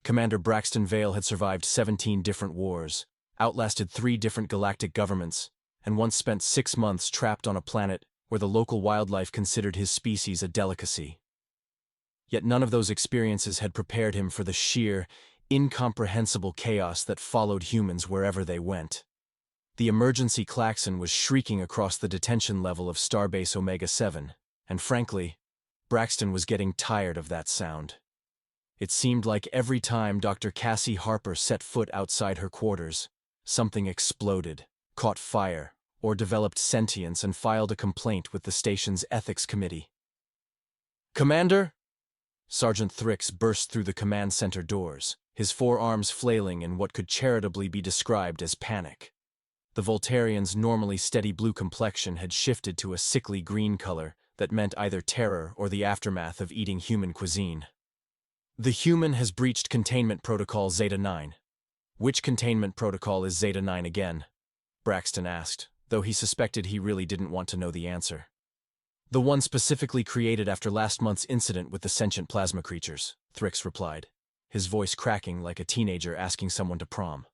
Commander Braxton Vale had survived 17 different wars, outlasted 3 different galactic governments, and once spent 6 months trapped on a planet where the local wildlife considered his species a delicacy. Yet none of those experiences had prepared him for the sheer, incomprehensible chaos that followed humans wherever they went. The emergency klaxon was shrieking across the detention level of Starbase Omega-7, and frankly, Braxton was getting tired of that sound. It seemed like every time Dr. Cassie Harper set foot outside her quarters, something exploded, caught fire, or developed sentience and filed a complaint with the station's ethics committee. "Commander?" Sergeant Thrix burst through the command center doors, his forearms flailing in what could charitably be described as panic. The Voltarian's normally steady blue complexion had shifted to a sickly green color that meant either terror or the aftermath of eating human cuisine. "The human has breached containment protocol Zeta-9. Which containment protocol is Zeta-9 again?" Braxton asked, though he suspected he really didn't want to know the answer. "The one specifically created after last month's incident with the sentient plasma creatures," Thrix replied, his voice cracking like a teenager asking someone to prom.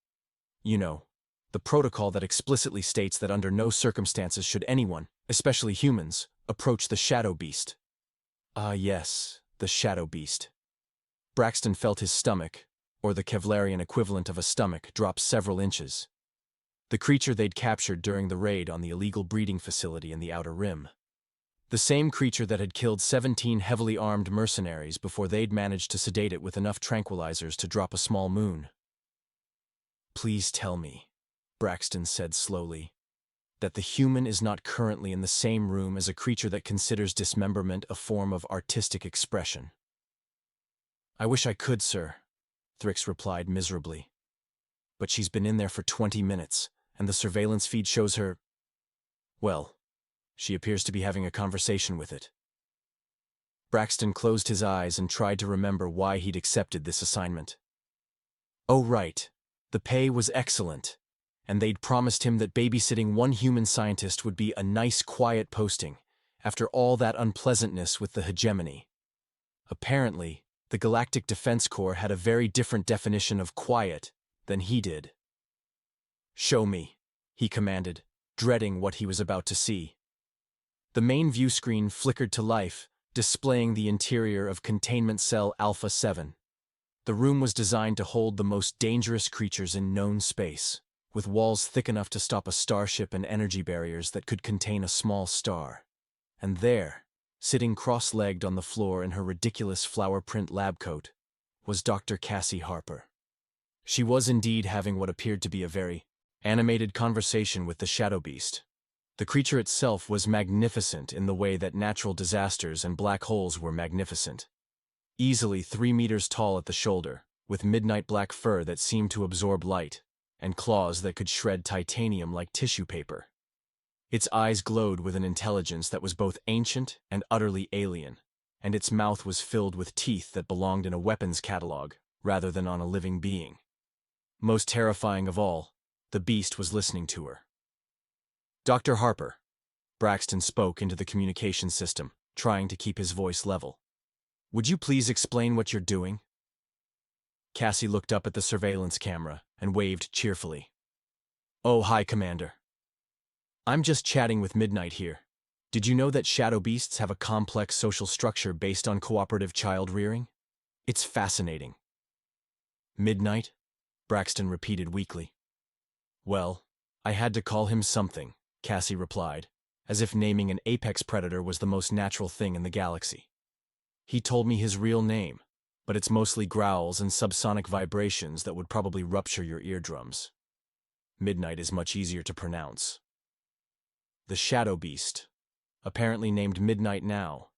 "You know, the protocol that explicitly states that under no circumstances should anyone, especially humans, approach the Shadowbeast." "Ah yes, the Shadowbeast." Braxton felt his stomach, or the Kevlarian equivalent of a stomach, drop several inches. The creature they'd captured during the raid on the illegal breeding facility in the Outer Rim. The same creature that had killed 17 heavily armed mercenaries before they'd managed to sedate it with enough tranquilizers to drop a small moon. "Please tell me," Braxton said slowly, "that the human is not currently in the same room as a creature that considers dismemberment a form of artistic expression." "I wish I could, sir," Thrix replied miserably. "But she's been in there for 20 minutes, and the surveillance feed shows her... well, she appears to be having a conversation with it." Braxton closed his eyes and tried to remember why he'd accepted this assignment. Oh right, the pay was excellent, and they'd promised him that babysitting one human scientist would be a nice, quiet posting, after all that unpleasantness with the hegemony. Apparently, the Galactic Defense Corps had a very different definition of quiet than he did. "Show me," he commanded, dreading what he was about to see. The main view screen flickered to life, displaying the interior of Containment Cell Alpha 7. The room was designed to hold the most dangerous creatures in known space, with walls thick enough to stop a starship and energy barriers that could contain a small star. And there, sitting cross-legged on the floor in her ridiculous flower-print lab coat, was Dr. Cassie Harper. She was indeed having what appeared to be a very animated conversation with the Shadowbeast. The creature itself was magnificent in the way that natural disasters and black holes were magnificent. Easily 3 meters tall at the shoulder, with midnight black fur that seemed to absorb light, and claws that could shred titanium like tissue paper. Its eyes glowed with an intelligence that was both ancient and utterly alien, and its mouth was filled with teeth that belonged in a weapons catalog rather than on a living being. Most terrifying of all, the beast was listening to her. "Dr. Harper," Braxton spoke into the communication system, trying to keep his voice level. "Would you please explain what you're doing?" Cassie looked up at the surveillance camera and waved cheerfully. "Oh, hi, Commander. I'm just chatting with Midnight here. Did you know that shadow beasts have a complex social structure based on cooperative child rearing? It's fascinating." "Midnight?" Braxton repeated weakly. "Well, I had to call him something," Cassie replied, as if naming an apex predator was the most natural thing in the galaxy. "He told me his real name, but it's mostly growls and subsonic vibrations that would probably rupture your eardrums. Midnight is much easier to pronounce." The Shadowbeast, apparently named Midnight now,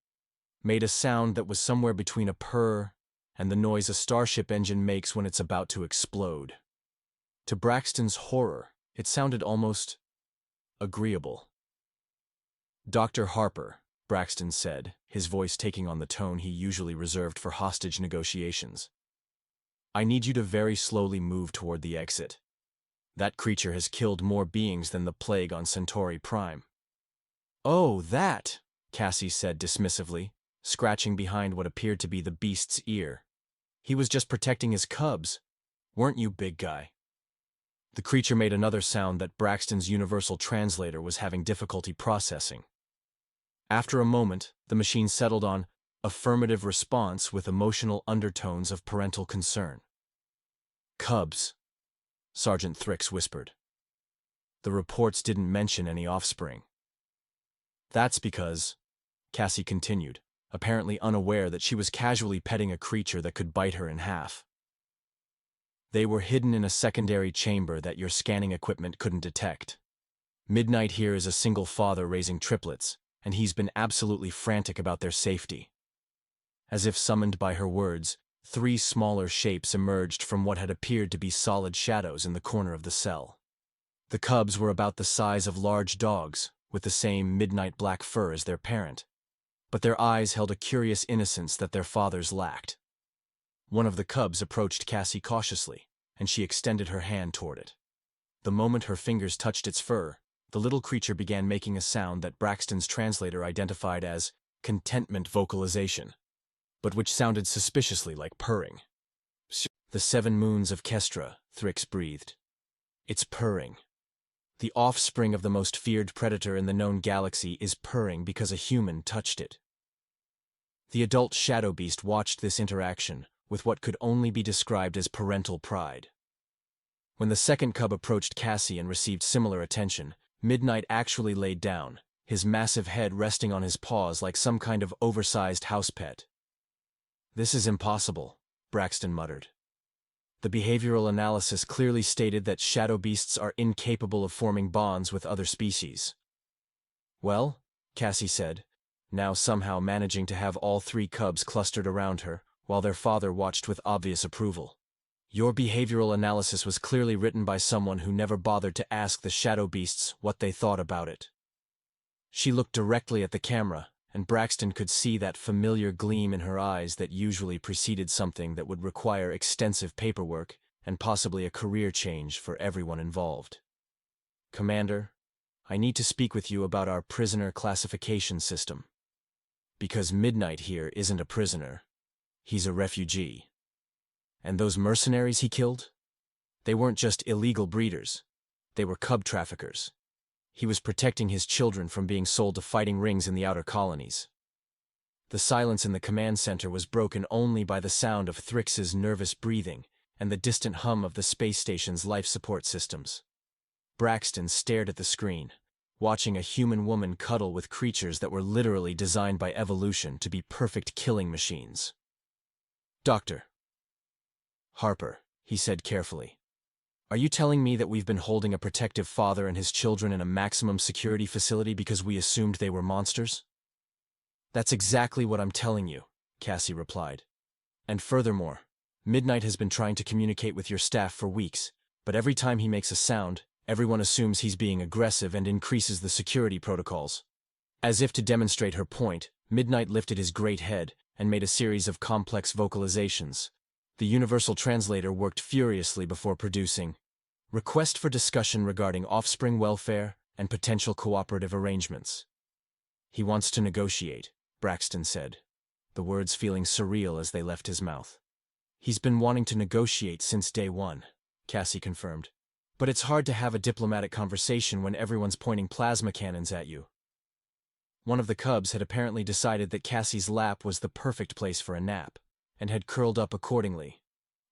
made a sound that was somewhere between a purr and the noise a starship engine makes when it's about to explode. To Braxton's horror, it sounded almost agreeable. "Dr. Harper," Braxton said, his voice taking on the tone he usually reserved for hostage negotiations. "I need you to very slowly move toward the exit. That creature has killed more beings than the plague on Centauri Prime." "Oh, that," Cassie said dismissively, scratching behind what appeared to be the beast's ear. He was just protecting his cubs. Weren't you, big guy? The creature made another sound that Braxton's universal translator was having difficulty processing. After a moment, the machine settled on affirmative response with emotional undertones of parental concern. Cubs, Sergeant Thrix whispered. The reports didn't mention any offspring. That's because, Cassie continued, apparently unaware that she was casually petting a creature that could bite her in half. They were hidden in a secondary chamber that your scanning equipment couldn't detect. Midnight here is a single father raising triplets, and he's been absolutely frantic about their safety. As if summoned by her words, 3 smaller shapes emerged from what had appeared to be solid shadows in the corner of the cell. The cubs were about the size of large dogs, with the same midnight black fur as their parent, but their eyes held a curious innocence that their fathers lacked. One of the cubs approached Cassie cautiously, and she extended her hand toward it. The moment her fingers touched its fur, the little creature began making a sound that Braxton's translator identified as contentment vocalization, but which sounded suspiciously like purring. The 7 moons of Kestra, Thrix breathed. It's purring. The offspring of the most feared predator in the known galaxy is purring because a human touched it. The adult Shadowbeast watched this interaction with what could only be described as parental pride. When the second cub approached Cassie and received similar attention, Midnight actually laid down, his massive head resting on his paws like some kind of oversized house pet. This is impossible, Braxton muttered. The behavioral analysis clearly stated that Shadowbeasts are incapable of forming bonds with other species. Well, Cassie said, now somehow managing to have all 3 cubs clustered around her, while their father watched with obvious approval. Your behavioral analysis was clearly written by someone who never bothered to ask the Shadowbeasts what they thought about it. She looked directly at the camera, and Braxton could see that familiar gleam in her eyes that usually preceded something that would require extensive paperwork and possibly a career change for everyone involved. Commander, I need to speak with you about our prisoner classification system. Because Midnight here isn't a prisoner. He's a refugee. And those mercenaries he killed? They weren't just illegal breeders. They were cub traffickers. He was protecting his children from being sold to fighting rings in the outer colonies. The silence in the command center was broken only by the sound of Thrix's nervous breathing and the distant hum of the space station's life support systems. Braxton stared at the screen, watching a human woman cuddle with creatures that were literally designed by evolution to be perfect killing machines. Dr. Harper, he said carefully. Are you telling me that we've been holding a protective father and his children in a maximum security facility because we assumed they were monsters? That's exactly what I'm telling you, Cassie replied. And furthermore, Midnight has been trying to communicate with your staff for weeks, but every time he makes a sound, everyone assumes he's being aggressive and increases the security protocols. As if to demonstrate her point, Midnight lifted his great head and made a series of complex vocalizations. The universal translator worked furiously before producing request for discussion regarding offspring welfare and potential cooperative arrangements. He wants to negotiate, Braxton said, the words feeling surreal as they left his mouth. He's been wanting to negotiate since day one, Cassie confirmed. But it's hard to have a diplomatic conversation when everyone's pointing plasma cannons at you. One of the cubs had apparently decided that Cassie's lap was the perfect place for a nap, and had curled up accordingly.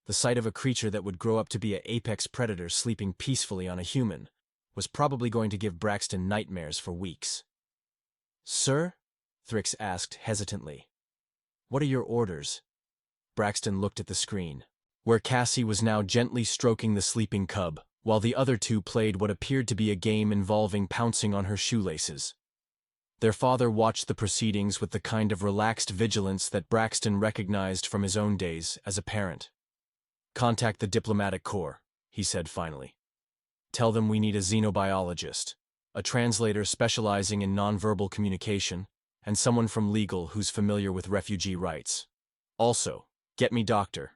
The sight of a creature that would grow up to be an apex predator sleeping peacefully on a human was probably going to give Braxton nightmares for weeks. Sir? Thrix asked hesitantly. What are your orders? Braxton looked at the screen, where Cassie was now gently stroking the sleeping cub, while the other 2 played what appeared to be a game involving pouncing on her shoelaces. Their father watched the proceedings with the kind of relaxed vigilance that Braxton recognized from his own days as a parent. Contact the diplomatic corps, he said finally. Tell them we need a xenobiologist, a translator specializing in nonverbal communication, and someone from legal who's familiar with refugee rights. Also, get me Dr.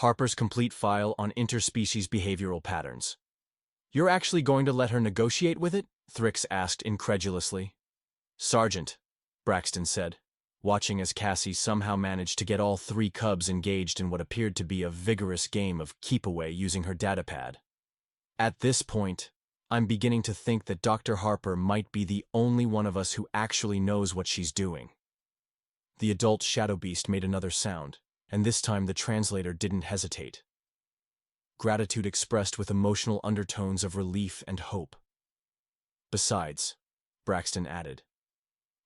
Harper's complete file on interspecies behavioral patterns. You're actually going to let her negotiate with it? Thrix asked incredulously. Sergeant, Braxton said, watching as Cassie somehow managed to get all three cubs engaged in what appeared to be a vigorous game of keep-away using her datapad. At this point, I'm beginning to think that Dr. Harper might be the only one of us who actually knows what she's doing. The adult Shadowbeast made another sound, and this time the translator didn't hesitate. Gratitude expressed with emotional undertones of relief and hope. Besides, Braxton added,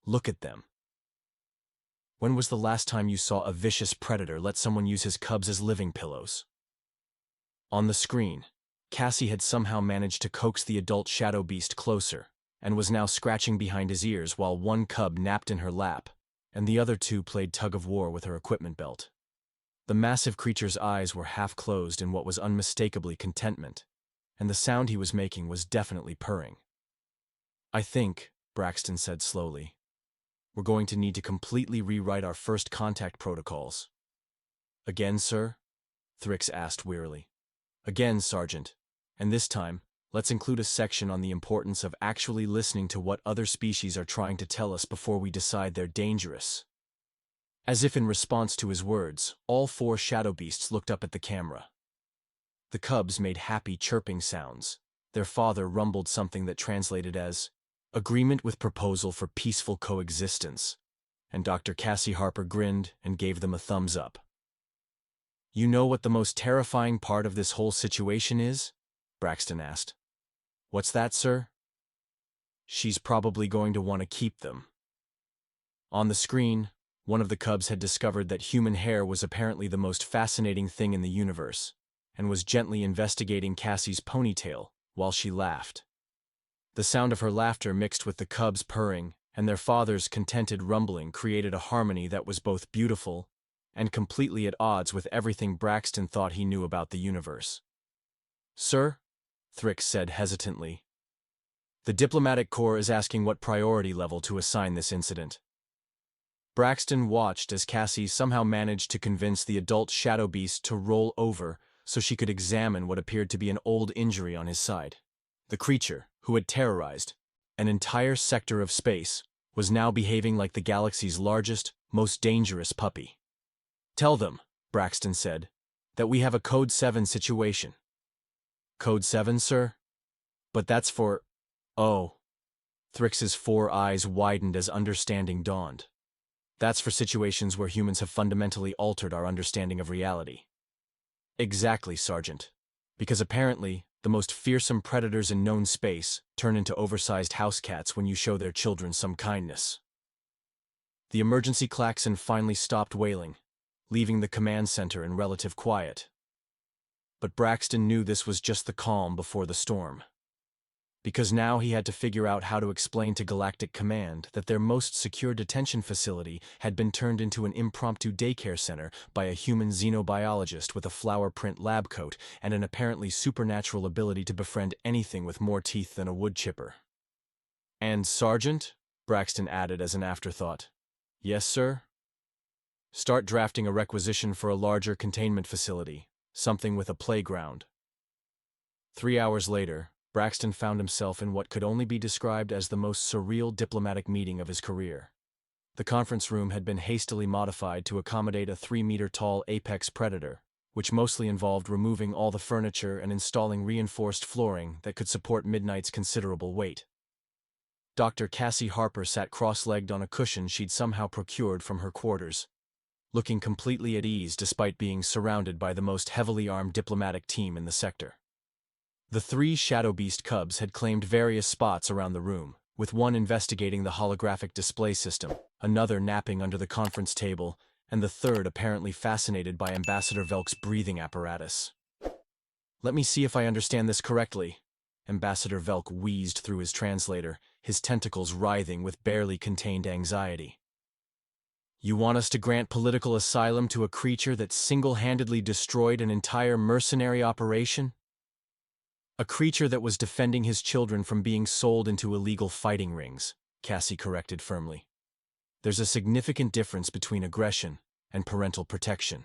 look at them. When was the last time you saw a vicious predator let someone use his cubs as living pillows? On the screen, Cassie had somehow managed to coax the adult Shadowbeast closer, and was now scratching behind his ears while one cub napped in her lap, and the other two played tug-of-war with her equipment belt. The massive creature's eyes were half-closed in what was unmistakably contentment, and the sound he was making was definitely purring. I think, Braxton said slowly, we're going to need to completely rewrite our first contact protocols. Again, sir? Thrix asked wearily. Again, Sergeant. And this time, let's include a section on the importance of actually listening to what other species are trying to tell us before we decide they're dangerous. As if in response to his words, all four Shadowbeasts looked up at the camera. The cubs made happy chirping sounds. Their father rumbled something that translated as, agreement with proposal for peaceful coexistence, and Dr. Cassie Harper grinned and gave them a thumbs up. You know what the most terrifying part of this whole situation is? Braxton asked. What's that, sir? She's probably going to want to keep them. On the screen, one of the cubs had discovered that human hair was apparently the most fascinating thing in the universe, and was gently investigating Cassie's ponytail while she laughed. The sound of her laughter mixed with the cubs purring and their father's contented rumbling created a harmony that was both beautiful and completely at odds with everything Braxton thought he knew about the universe. Sir? Thrix said hesitantly. The diplomatic corps is asking what priority level to assign this incident. Braxton watched as Cassie somehow managed to convince the adult Shadowbeast to roll over so she could examine what appeared to be an old injury on his side. The creature, who had terrorized an entire sector of space, was now behaving like the galaxy's largest, most dangerous puppy. Tell them, Braxton said, that we have a Code 7 situation. Code 7, sir? But that's for… Oh. Thrix's four eyes widened as understanding dawned. That's for situations where humans have fundamentally altered our understanding of reality. Exactly, Sergeant. Because apparently, the most fearsome predators in known space turn into oversized house cats when you show their children some kindness. The emergency klaxon finally stopped wailing, leaving the command center in relative quiet. But Braxton knew this was just the calm before the storm. Because now he had to figure out how to explain to Galactic Command that their most secure detention facility had been turned into an impromptu daycare center by a human xenobiologist with a flower print lab coat and an apparently supernatural ability to befriend anything with more teeth than a wood chipper. And, Sergeant? Braxton added as an afterthought. Yes, sir? Start drafting a requisition for a larger containment facility, something with a playground. 3 hours later, Braxton found himself in what could only be described as the most surreal diplomatic meeting of his career. The conference room had been hastily modified to accommodate a 3-meter-tall apex predator, which mostly involved removing all the furniture and installing reinforced flooring that could support Midnight's considerable weight. Dr. Cassie Harper sat cross-legged on a cushion she'd somehow procured from her quarters, looking completely at ease despite being surrounded by the most heavily armed diplomatic team in the sector. The 3 Shadowbeast cubs had claimed various spots around the room, with one investigating the holographic display system, another napping under the conference table, and the third apparently fascinated by Ambassador Velk's breathing apparatus. Let me see if I understand this correctly. Ambassador Velk wheezed through his translator, his tentacles writhing with barely contained anxiety. You want us to grant political asylum to a creature that single-handedly destroyed an entire mercenary operation? A creature that was defending his children from being sold into illegal fighting rings, Cassie corrected firmly. There's a significant difference between aggression and parental protection.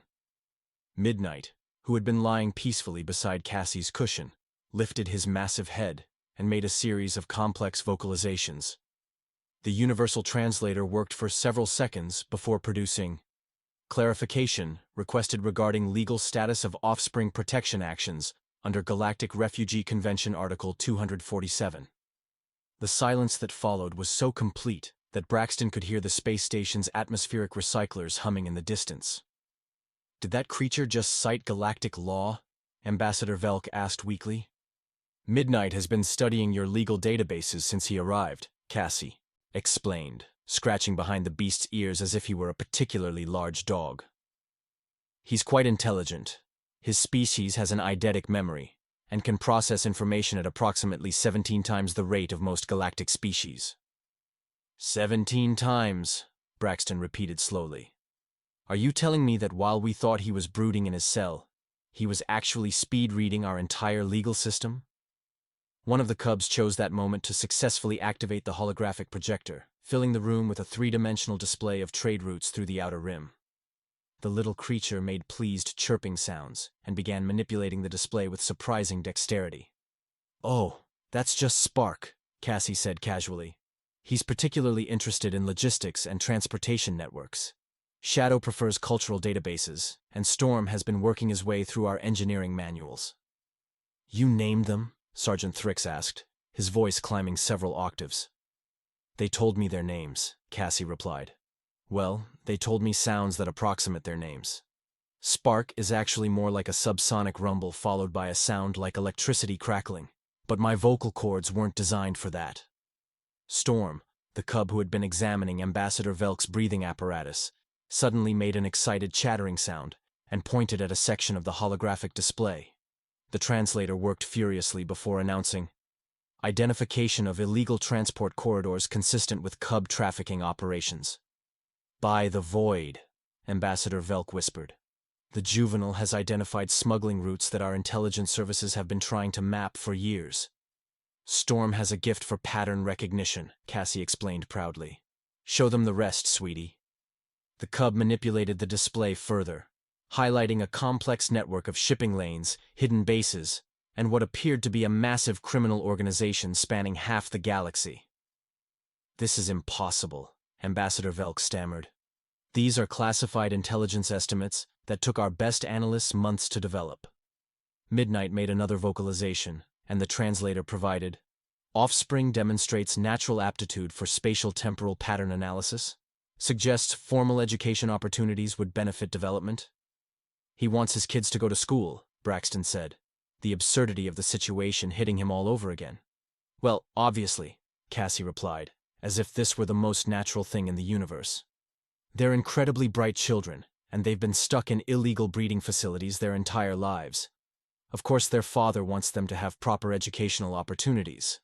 Midnight, who had been lying peacefully beside Cassie's cushion, lifted his massive head and made a series of complex vocalizations. The universal translator worked for several seconds before producing clarification requested regarding legal status of offspring protection actions under Galactic Refugee Convention Article 247. The silence that followed was so complete that Braxton could hear the space station's atmospheric recyclers humming in the distance. Did that creature just cite galactic law? Ambassador Velk asked weakly. Midnight has been studying your legal databases since he arrived, Cassie explained, scratching behind the beast's ears as if he were a particularly large dog. He's quite intelligent. His species has an eidetic memory and can process information at approximately 17 times the rate of most galactic species. 17 times, Braxton repeated slowly. Are you telling me that while we thought he was brooding in his cell, he was actually speed-reading our entire legal system? One of the cubs chose that moment to successfully activate the holographic projector, filling the room with a three-dimensional display of trade routes through the outer rim. The little creature made pleased chirping sounds and began manipulating the display with surprising dexterity. Oh, that's just Spark, Cassie said casually. He's particularly interested in logistics and transportation networks. Shadow prefers cultural databases, and Storm has been working his way through our engineering manuals. You named them? Sergeant Thrix asked, his voice climbing several octaves. They told me their names, Cassie replied. Well, they told me sounds that approximate their names. Spark is actually more like a subsonic rumble followed by a sound like electricity crackling, but my vocal cords weren't designed for that. Storm, the cub who had been examining Ambassador Velk's breathing apparatus, suddenly made an excited chattering sound and pointed at a section of the holographic display. The translator worked furiously before announcing, identification of illegal transport corridors consistent with cub trafficking operations. By the void, Ambassador Velk whispered. The juvenile has identified smuggling routes that our intelligence services have been trying to map for years. Storm has a gift for pattern recognition, Cassie explained proudly. Show them the rest, sweetie. The cub manipulated the display further, highlighting a complex network of shipping lanes, hidden bases, and what appeared to be a massive criminal organization spanning half the galaxy. This is impossible, Ambassador Velk stammered. These are classified intelligence estimates that took our best analysts months to develop. Midnight made another vocalization, and the translator provided, offspring demonstrates natural aptitude for spatial temporal pattern analysis, suggests formal education opportunities would benefit development. He wants his kids to go to school, Braxton said, the absurdity of the situation hitting him all over again. Well, obviously, Cassie replied, as if this were the most natural thing in the universe. They're incredibly bright children, and they've been stuck in illegal breeding facilities their entire lives. Of course, their father wants them to have proper educational opportunities.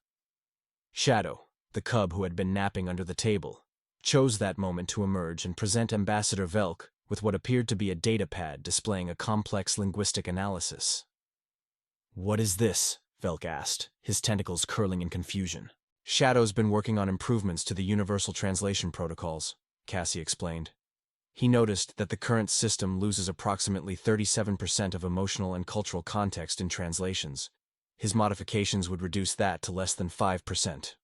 Shadow, the cub who had been napping under the table, chose that moment to emerge and present Ambassador Velk with what appeared to be a datapad displaying a complex linguistic analysis. What is this? Velk asked, his tentacles curling in confusion. Shadow's been working on improvements to the universal translation protocols, Cassie explained. He noticed that the current system loses approximately 37% of emotional and cultural context in translations. His modifications would reduce that to less than 5%.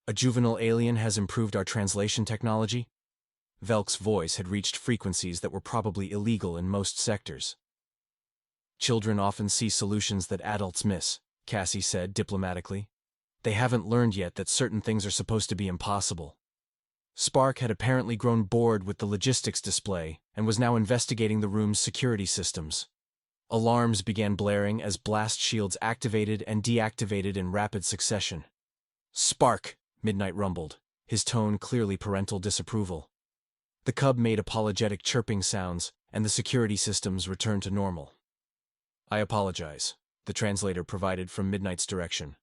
A juvenile alien has improved our translation technology? Velk's voice had reached frequencies that were probably illegal in most sectors. Children often see solutions that adults miss, Cassie said diplomatically. They haven't learned yet that certain things are supposed to be impossible. Spark had apparently grown bored with the logistics display and was now investigating the room's security systems. Alarms began blaring as blast shields activated and deactivated in rapid succession. Spark, Midnight rumbled, his tone clearly parental disapproval. The cub made apologetic chirping sounds, and the security systems returned to normal. I apologize, the translator provided from Midnight's direction.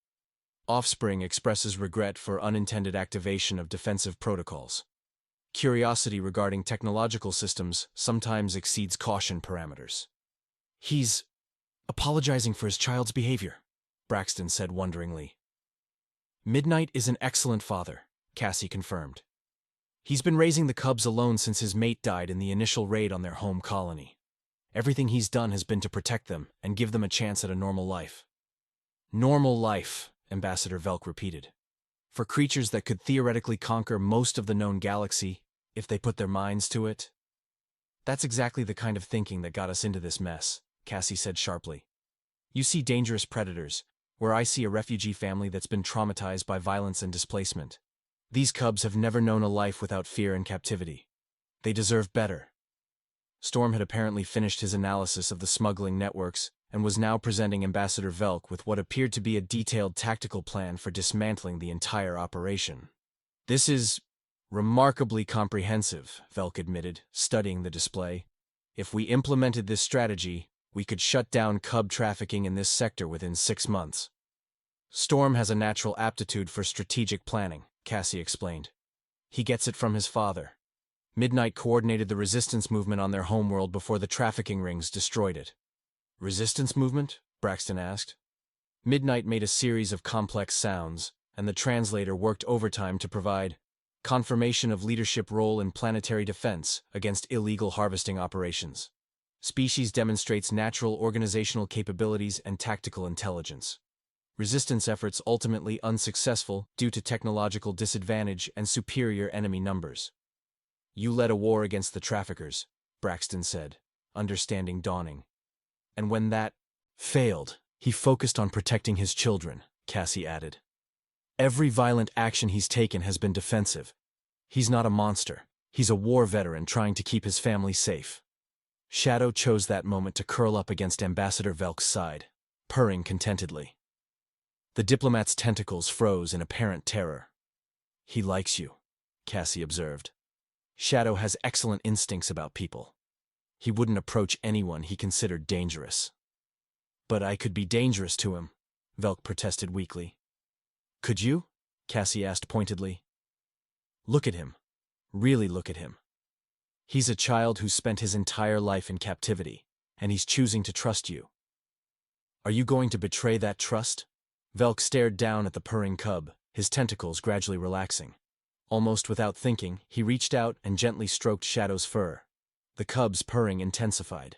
Offspring expresses regret for unintended activation of defensive protocols. Curiosity regarding technological systems sometimes exceeds caution parameters. He's apologizing for his child's behavior, Braxton said wonderingly. Midnight is an excellent father, Cassie confirmed. He's been raising the cubs alone since his mate died in the initial raid on their home colony. Everything he's done has been to protect them and give them a chance at a normal life. Normal life, Ambassador Velk repeated. For creatures that could theoretically conquer most of the known galaxy, if they put their minds to it. That's exactly the kind of thinking that got us into this mess, Cassie said sharply. You see dangerous predators, where I see a refugee family that's been traumatized by violence and displacement. These cubs have never known a life without fear and captivity. They deserve better. Storm had apparently finished his analysis of the smuggling networks and was now presenting Ambassador Velk with what appeared to be a detailed tactical plan for dismantling the entire operation. This is remarkably comprehensive, Velk admitted, studying the display. If we implemented this strategy, we could shut down cub trafficking in this sector within 6 months. Storm has a natural aptitude for strategic planning, Cassie explained. He gets it from his father. Midnight coordinated the resistance movement on their homeworld before the trafficking rings destroyed it. Resistance movement? Braxton asked. Midnight made a series of complex sounds, and the translator worked overtime to provide confirmation of leadership role in planetary defense against illegal harvesting operations. Species demonstrates natural organizational capabilities and tactical intelligence. Resistance efforts ultimately unsuccessful due to technological disadvantage and superior enemy numbers. You led a war against the traffickers, Braxton said, understanding dawning. And when that failed, he focused on protecting his children, Cassie added. Every violent action he's taken has been defensive. He's not a monster. He's a war veteran trying to keep his family safe. Shadow chose that moment to curl up against Ambassador Velk's side, purring contentedly. The diplomat's tentacles froze in apparent terror. He likes you, Cassie observed. Shadow has excellent instincts about people. He wouldn't approach anyone he considered dangerous. But I could be dangerous to him, Velk protested weakly. Could you? Cassie asked pointedly. Look at him. Really look at him. He's a child who's spent his entire life in captivity, and he's choosing to trust you. Are you going to betray that trust? Velk stared down at the purring cub, his tentacles gradually relaxing. Almost without thinking, he reached out and gently stroked Shadow's fur. The cub's purring intensified.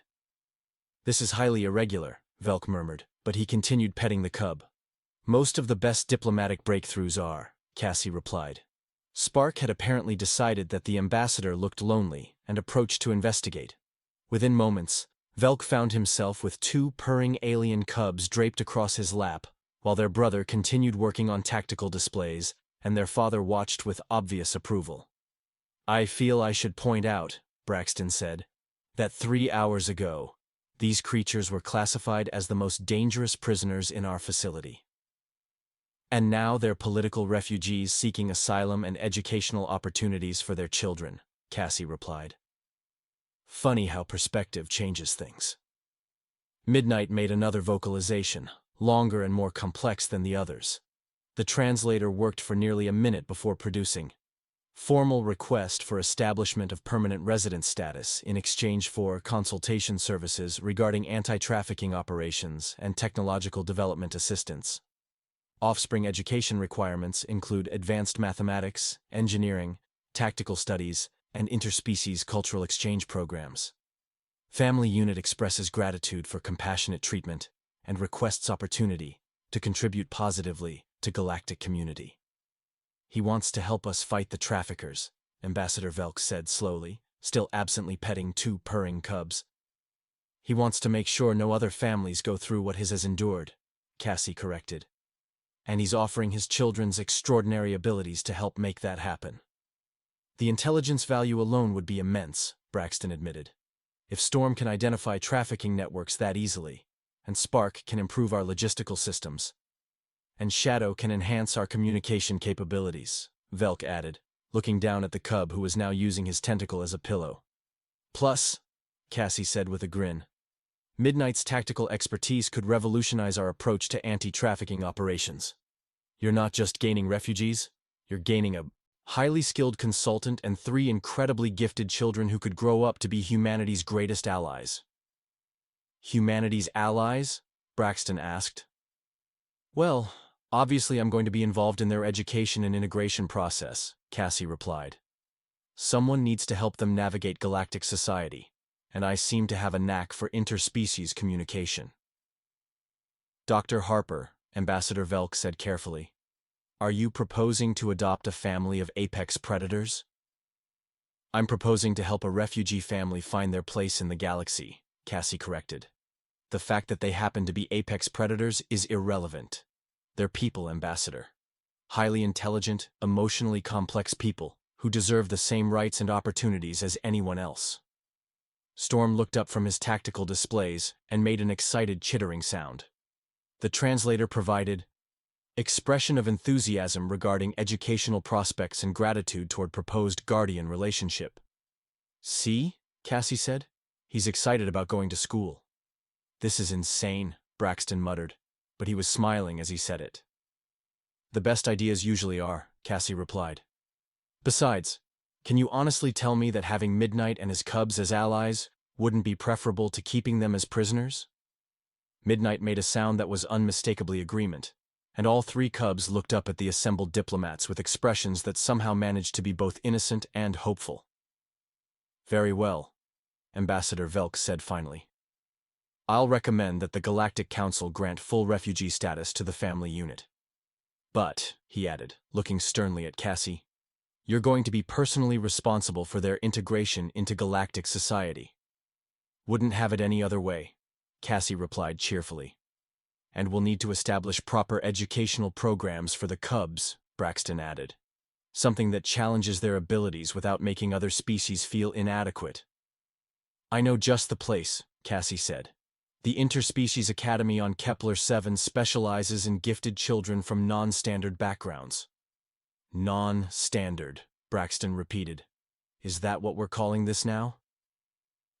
This is highly irregular, Velk murmured, but he continued petting the cub. Most of the best diplomatic breakthroughs are, Cassie replied. Spark had apparently decided that the ambassador looked lonely and approached to investigate. Within moments, Velk found himself with 2 purring alien cubs draped across his lap, while their brother continued working on tactical displays, and their father watched with obvious approval. I feel I should point out, Braxton said, that 3 hours ago, these creatures were classified as the most dangerous prisoners in our facility. And now they're political refugees seeking asylum and educational opportunities for their children, Cassie replied. Funny how perspective changes things. Midnight made another vocalization, longer and more complex than the others. The translator worked for nearly a minute before producing. Formal request for establishment of permanent residence status in exchange for consultation services regarding anti-trafficking operations and technological development assistance. Offspring education requirements include advanced mathematics, engineering, tactical studies, and interspecies cultural exchange programs. Family unit expresses gratitude for compassionate treatment and requests opportunity to contribute positively to galactic community. He wants to help us fight the traffickers, Ambassador Velk said slowly, still absently petting 2 purring cubs. He wants to make sure no other families go through what his has endured, Cassie corrected. And he's offering his children's extraordinary abilities to help make that happen. The intelligence value alone would be immense, Braxton admitted. If Storm can identify trafficking networks that easily, and Spark can improve our logistical systems, and Shadow can enhance our communication capabilities, Velk added, looking down at the cub who was now using his tentacle as a pillow. Plus, Cassie said with a grin, Midnight's tactical expertise could revolutionize our approach to anti-trafficking operations. You're not just gaining refugees, you're gaining a highly skilled consultant and 3 incredibly gifted children who could grow up to be humanity's greatest allies. Humanity's allies? Braxton asked. Well, obviously I'm going to be involved in their education and integration process, Cassie replied. Someone needs to help them navigate galactic society, and I seem to have a knack for interspecies communication. Dr. Harper, Ambassador Velk said carefully, Are you proposing to adopt a family of apex predators? I'm proposing to help a refugee family find their place in the galaxy, Cassie corrected. The fact that they happen to be apex predators is irrelevant. They're people, Ambassador. Highly intelligent, emotionally complex people who deserve the same rights and opportunities as anyone else. Storm looked up from his tactical displays and made an excited chittering sound. The translator provided expression of enthusiasm regarding educational prospects and gratitude toward proposed guardian relationship. See, Cassie said. He's excited about going to school. This is insane, Braxton muttered, but he was smiling as he said it. The best ideas usually are, Cassie replied. Besides, can you honestly tell me that having Midnight and his cubs as allies wouldn't be preferable to keeping them as prisoners? Midnight made a sound that was unmistakably agreement, and all three cubs looked up at the assembled diplomats with expressions that somehow managed to be both innocent and hopeful. Very well, Ambassador Velk said finally. I'll recommend that the Galactic Council grant full refugee status to the family unit. But, he added, looking sternly at Cassie, you're going to be personally responsible for their integration into galactic society. Wouldn't have it any other way, Cassie replied cheerfully. And we'll need to establish proper educational programs for the cubs, Braxton added. Something that challenges their abilities without making other species feel inadequate. I know just the place, Cassie said. The Interspecies Academy on Kepler 7 specializes in gifted children from non-standard backgrounds. Non-standard, Braxton repeated. Is that what we're calling this now?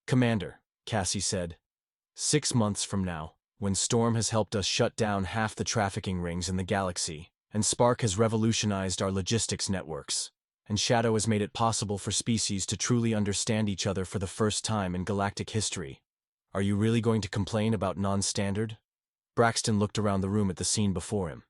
Commander, Cassie said. 6 months from now, when Storm has helped us shut down half the trafficking rings in the galaxy, and Spark has revolutionized our logistics networks, and Shadow has made it possible for species to truly understand each other for the first time in galactic history, are you really going to complain about non-standard? Braxton looked around the room at the scene before him.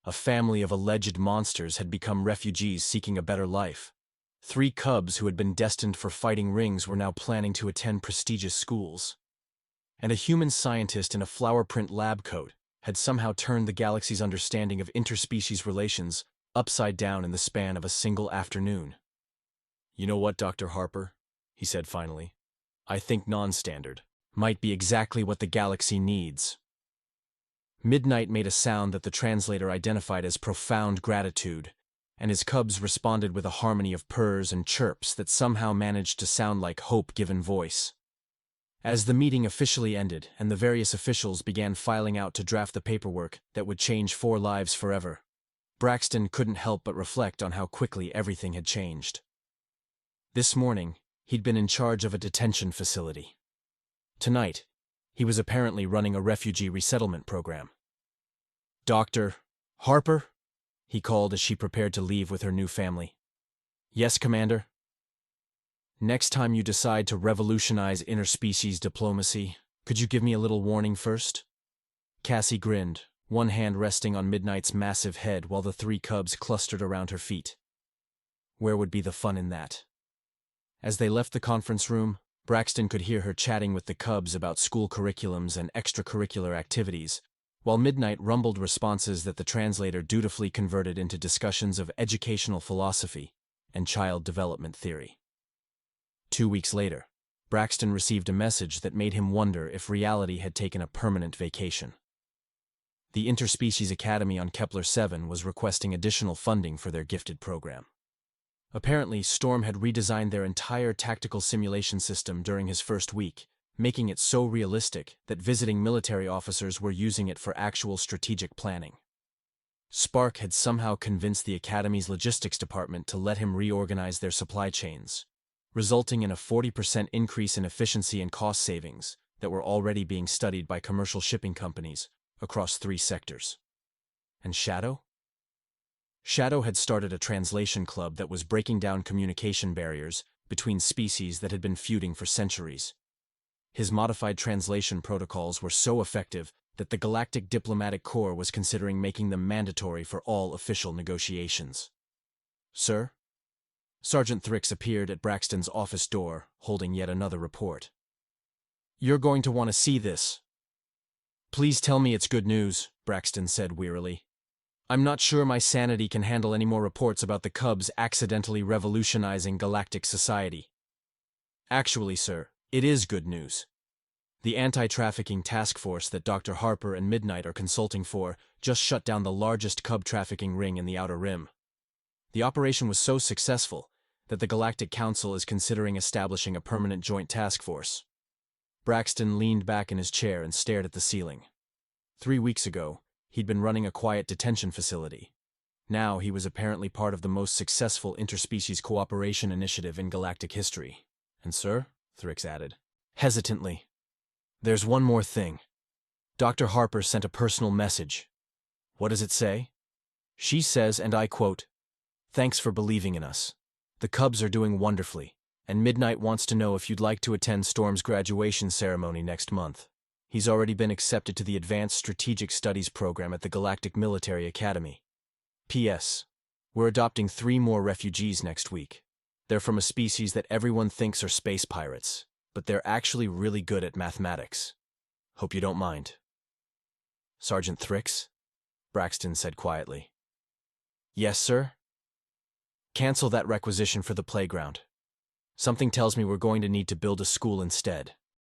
A family of alleged monsters had become refugees seeking a better life. 3 cubs who had been destined for fighting rings were now planning to attend prestigious schools. And a human scientist in a flower print lab coat had somehow turned the galaxy's understanding of interspecies relations upside down in the span of a single afternoon. You know what, Dr. Harper? He said finally. I think non-standard might be exactly what the galaxy needs. Midnight made a sound that the translator identified as profound gratitude, and his cubs responded with a harmony of purrs and chirps that somehow managed to sound like hope given voice. As the meeting officially ended and the various officials began filing out to draft the paperwork that would change 4 lives forever, Braxton couldn't help but reflect on how quickly everything had changed. This morning, he'd been in charge of a detention facility. Tonight, he was apparently running a refugee resettlement program. Dr. Harper? He called as she prepared to leave with her new family. Yes, Commander? Next time you decide to revolutionize interspecies diplomacy, could you give me a little warning first? Cassie grinned, one hand resting on Midnight's massive head while the 3 cubs clustered around her feet. Where would be the fun in that? As they left the conference room, Braxton could hear her chatting with the cubs about school curriculums and extracurricular activities, while Midnight rumbled responses that the translator dutifully converted into discussions of educational philosophy and child development theory. 2 weeks later, Braxton received a message that made him wonder if reality had taken a permanent vacation. The Interspecies Academy on Kepler 7 was requesting additional funding for their gifted program. Apparently, Storm had redesigned their entire tactical simulation system during his first week, making it so realistic that visiting military officers were using it for actual strategic planning. Spark had somehow convinced the Academy's logistics department to let him reorganize their supply chains, resulting in a 40% increase in efficiency and cost savings that were already being studied by commercial shipping companies across 3 sectors. And Shadow? Shadow had started a translation club that was breaking down communication barriers between species that had been feuding for centuries. His modified translation protocols were so effective that the Galactic Diplomatic Corps was considering making them mandatory for all official negotiations. Sir? Sergeant Thrix appeared at Braxton's office door, holding yet another report. You're going to want to see this. Please tell me it's good news, Braxton said wearily. I'm not sure my sanity can handle any more reports about the Cubs accidentally revolutionizing galactic society. Actually, sir, it is good news. The anti-trafficking task force that Dr. Harper and Midnight are consulting for just shut down the largest cub trafficking ring in the Outer Rim. The operation was so successful that the Galactic Council is considering establishing a permanent joint task force. Braxton leaned back in his chair and stared at the ceiling. 3 weeks ago, he'd been running a quiet detention facility. Now he was apparently part of the most successful interspecies cooperation initiative in galactic history. And sir, Thrix added, hesitantly, there's one more thing. Dr. Harper sent a personal message. What does it say? She says, and I quote, "Thanks for believing in us. The Cubs are doing wonderfully, and Midnight wants to know if you'd like to attend Storm's graduation ceremony next month. He's already been accepted to the Advanced Strategic Studies program at the Galactic Military Academy. P.S. We're adopting 3 more refugees next week. They're from a species that everyone thinks are space pirates, but they're actually really good at mathematics. Hope you don't mind." "Sergeant Thrix?" Braxton said quietly. "Yes, sir?" "Cancel that requisition for the playground. Something tells me we're going to need to build a school instead."